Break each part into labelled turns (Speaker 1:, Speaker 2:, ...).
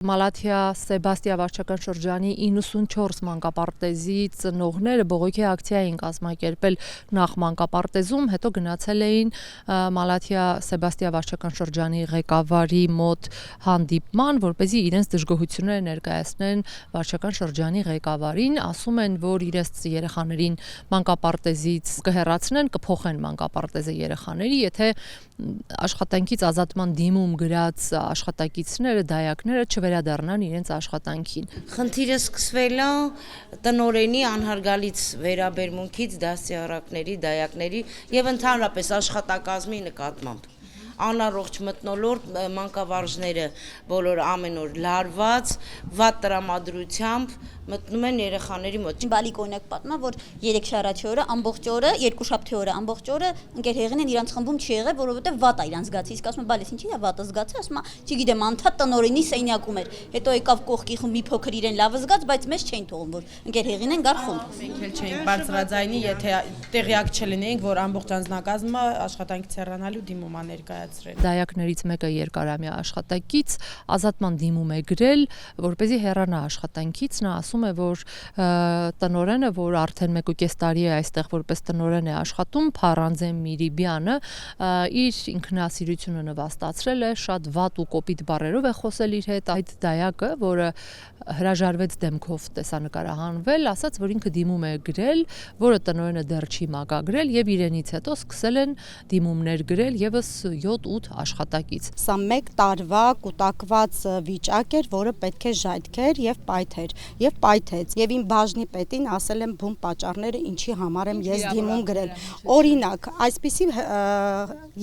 Speaker 1: Մալաթիա Սեբաստիա վարչական շրջանի 94 մանկապարտեզի ծնողները բողոքի ակցիա էին կազմակերպել նախ մանկապարտեզում, հետո գնացել էին Մալաթիա Սեբաստիա վարչական շրջանի ղեկավարի մոտ հանդիպման, որպեսզի իրենց դժգոհությունները ներկայացնեն վարչական շրջանի ղեկավարին, ասում են, որ իրենց երեխաներին մանկապարտեզից կհեռացնեն, կփոխեն մանկապարտեզը երեխաների, եթե աշխատանքից ազատման դիմում գրած աշխատակիցները, դայակները չվերադառնան իրենց աշխատանքին։
Speaker 2: Խնդիրը սկսվել է տնօրենի անհարգալից վերաբերմունքից դասյարակների, դայակների եւ ընդհանրապես աշխատակազմի նկատմամբ։ Անառողջ մթնոլորտ մանկավարժները բոլորը ամեն օր լարված, վատ տրամադրությամբ մտնում են երեխաների մոտ։
Speaker 3: Բալիկ օրինակ պատմա, որ 3 շարաչի օրը ամբողջ օրը, 2 շաբթի օրը ամբողջ օրը ընկեր Հեղինեն իրանց խմբում չի եղել, որովհետեւ վատ է իրանց զգացի։ Իսկ ասում եմ, բալես ինչի՞ է վատը զգացի, ասում է, չգիտեմ, անդադ տնօրենի սենյակում էր։ Հետո եկավ կողքի խումբ մի փոքր իրեն լավը զգաց, բայց մեզ չէին թողում, որ ընկեր Հեղինեն գար խումբ։
Speaker 4: Մենք էլ չէինք բարձրաձայնի, եթե տեղյակ չլինեինք, որ ամբողջ անձնակազմը աշխատանքից հեռանալու դիմում է ներկայացրել։
Speaker 1: Դայակներից մեկը երկարամյա աշխատակից ազատման դիմում է գրել, որպեսզի հեռանա աշխատանքից, նա ասում է, որ տնօրենը, որ արդեն 1.5 տարի է այստեղ որպես տնօրեն է աշխատում, Փարանձեն Միրիբյանը, իր ինքնասիրությունը նվաստացրել է, շատ վատ ու կոպիտ բառերով է խոսել իր հետ, այդ դայակը, որը հրաժարվեց դեմքով տեսանկարահանվել, ասաց, որ ինքը դիմում է գրել, որը տնօրենը դեռ չի մակագրել եւ իրենից հետո սկսել են դիմումներ գրել եւս 7-8 աշխատակից։
Speaker 5: Սա 1 տարվա կուտակված վիճակ էր, որը պետք է ժայթքեր եւ պայթեր եւ պայթեց եւ իմ բաժնի պետին ասել եմ բուն պատճառները ինչի համար եմ ես դիմում գրել։ Օրինակ, այսպիսի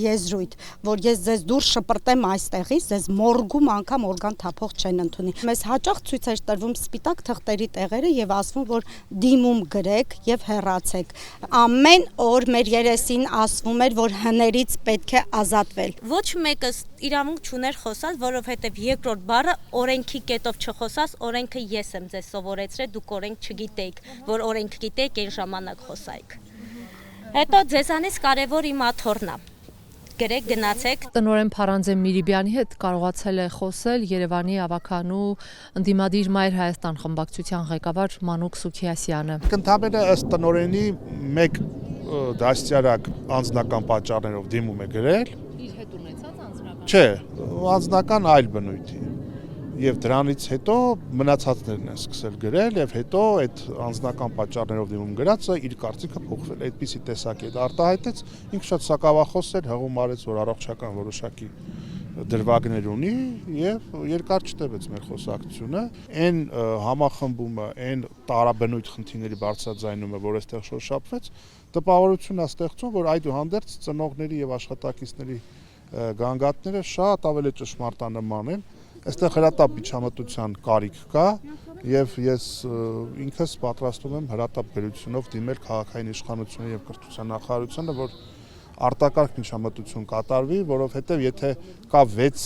Speaker 5: եզրույթ, որ ես ձեզ դուրս շպրտեմ այստեղից, ձեզ մորգում անգամ օրգան թափող չեն ընդունի։ Մեզ հաճախ ցույց էր տրվում սպիտակ թղթերի տեղերը եւ ասվում, որ դիմում գրեք եւ հեռացեք։ Ամեն օր մեր երեսին ասվում էր, որ հներից պետք է ազատվել։
Speaker 3: Ոչ մեկը իրավունք չուներ խոսալ, որովհետև երկրորդ բառը օրենքի կետով չխոսած, օրենքը ես եմ ձեզ սովորեցրել, դուք օրենք չգիտեիք, որ օրենք գիտեիք, այն ժամանակ խոսայիք։ Հետո ձեզանից կարևոր իմ աթոռն է։ Գրեք, գնացեք։
Speaker 1: Տնօրեն Փարանձեն Միրիբյանի հետ կարողացել է խոսել Երևանի ավականու ընդդիմադիր Մայր Հայաստան խմբակցության ղեկավար Մանուկ Սուքիասյանը։
Speaker 6: Ընդհանրապես ըստ տնօրենի 1 դաստիարակ անձնական պատճառներով դիմում է գրել։
Speaker 1: Իր հետ ունեցած անձնական։
Speaker 6: Չէ, անձնական այլ բնույթի։ Եվ դրանից հետո մնացածներն են սկսել գրել եւ հետո այդ անձնական պատճառներով դիմում գրածը իր կարծիքը փոխվել։ Այդպիսի տեսակի արտահայտեց, ինքը շատ սակավախոս էր, հղում արեց, որ առողջական որոշակի դրվագներ ունի եւ երկար չտևեց մեր խոսակցությունը։ Այն համախմբումը, այն տարաբնույթ խնդիրների բարձրաձայնումը, որ այստեղ շոշափվեց, տպավորություն է ստեղծում, որ այդուհանդերձ ծնողների եւ աշխատակիցների գանգատները շատ ավելի ճշմարտանման են։ Այստեղ հրատապ միջամտության կարիք կա եւ ես ինքս պատրաստում եմ հրատապ գրությունով դիմել քաղաքային իշխանությունը եւ կրթության նախարարությանը, որ արտակարգ միջամտություն կատարվի, որովհետեւ եթե կա 6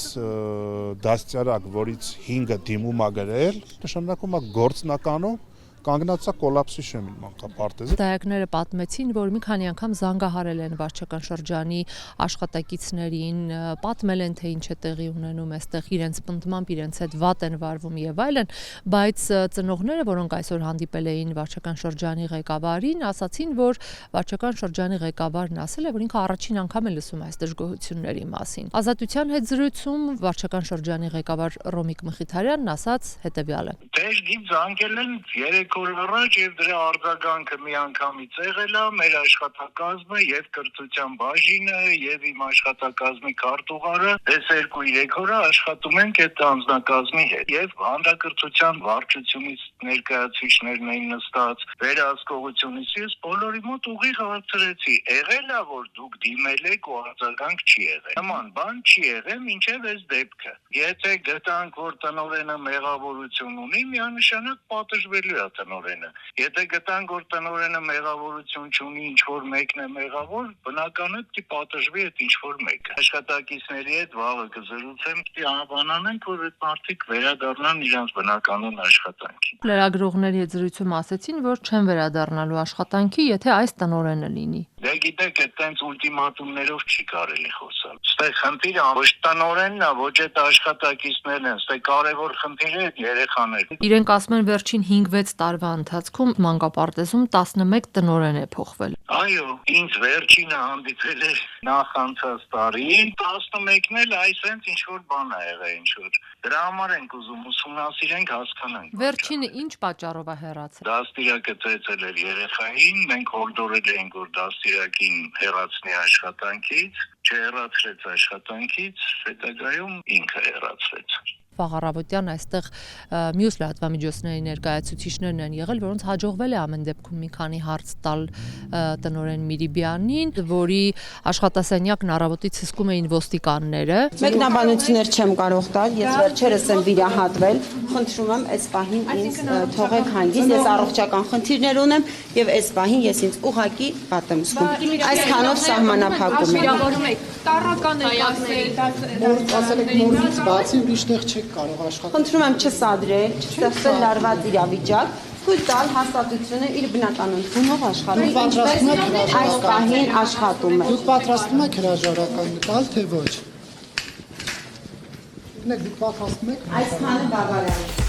Speaker 6: դաստիարակ, որից 5-ը դիմում է գրել, նշանակում է գործնականում կանգնածա կոլապսի շեմին մանկապարտեզը։
Speaker 1: Դայակները պատմեցին, որ մի քանի անգամ զանգահարել են վարչական շրջանի աշխատակիցներին, պատմել են, թե ինչ է տեղի ունենում այստեղ, իրենց պնդմամբ իրենց հետ վատ են վարվում եւ այլն, բայց ծնողները, որոնք այսօր հանդիպել էին վարչական շրջանի ղեկավարին, ասացին, որ վարչական շրջանի ղեկավարն ասել է, որ ինքը առաջին անգամ է լսում այս դժգոհությունների մասին։ Ազատության հետ զրույցում վարչական շրջանի ղեկավար Ռոմիկ Մխիթարյանն ասաց հետեւյալը.
Speaker 7: Դեժգիծ զանգել են 3 օր առաջ եւ դրա արձագանքը միանգամից եղել է մեր աշխատակազմը եւ կրթության բաժինը եւ իմ աշխատակազմի քարտուղարը այս 2-3 օրը աշխատում ենք այդ անձնակազմի հետ եւ հանրակրթության վարչությունից ներկայացուցիչներն էին նստած վերահսկողությունից ես բոլորի մոտ ուղիղ հարցրեցի եղել է որ դուք դիմել եք ու արձագանք չի եղել նման բան չի եղել մինչեւ այս դեպքը եթե գտանք որ տնօրենը մեղավորություն ունի միանշանակ պատժվելու է տնօրենը եթե գտանք որ տնօրենը մեղավորություն չունի ինչ որ մեկն է մեղավոր բնական է պիտի պատժվի այդ ինչ որ մեկը աշխատակիցների հետ վաղը կզրուցեմ պիտի անաբանանենք որ այդ մարդիկ վերադառնան իրենց բնականon աշխատանքին
Speaker 1: Լրագրողների հետ զրույցում ասեցին որ չեն վերադառնալու աշխատանքի եթե այս տնօրենը լինի
Speaker 7: Դե գիտեք, այդտենց ուլտիմատումներով չի կարելի խոսալ։ Ստեղ խնդիրը ոչ տնօրենն է, ոչ այդ աշխատակիցներն են, ստեղ կարևոր խնդիրը երեխաներն են։
Speaker 1: Իրենք ասում են վերջին 5-6 տարվա ընթացքում մանկապարտեզում 11 տնօրեն է փոխվել։
Speaker 7: Այո, ինձ վերջինը հանդիպել է նախանցած տարին, 11-ն էլ այսենց ինչ որ բան է եղել, ինչ որ։ Դրա համար ենք ուզում ուսումնասիրենք, հասկանանք։
Speaker 1: Վերջինը ինչ պատճառով է հեռացել։
Speaker 7: Դաստիարակը ծեծել էր երեխային, մենք հորդորել էինք, որ դաստիարակին հեռացնի աշխատանքից, չհեռացրեց աշխատանքից, հետագայում ինքը հեռացրեց։
Speaker 1: Վաղ այստեղ մյուս լրատվամիջոցների ներկայացուցիչներն են եղել, որոնց հաջողվել է ամեն դեպքում մի քանի հարց տալ տնօրեն Միրիբյանին, որի աշխատասենյակն առավոտից հսկում էին ոստիկանները։
Speaker 8: Մեկնաբանություններ չեմ կարող տալ, ես վերջերս եմ վիրահատվել, խնդրում եմ այս պահին ինձ թողեք հանգիստ, ես առողջական խնդիրներ ունեմ եւ այս պահին ես ինձ ուղակի վատ եմ զգում։ Այսքանով սահմանափակում եմ։
Speaker 9: Տարրական եք
Speaker 10: ասել եք նորից բացի ուրիշ տեղ չեք կարող աշխատել։
Speaker 8: Խնդրում եմ չսադրել, չստեղծել լարված իրավիճակ, թույլ տալ հաստատությունը իր բնական ընդունով աշխատի։ Այս պահին աշխատում է։
Speaker 10: Դուք պատրաստվում եք հրաժարական տալ, թե ոչ։ Դուք պատրաստվում եք։
Speaker 8: Այսքանը բավարար է։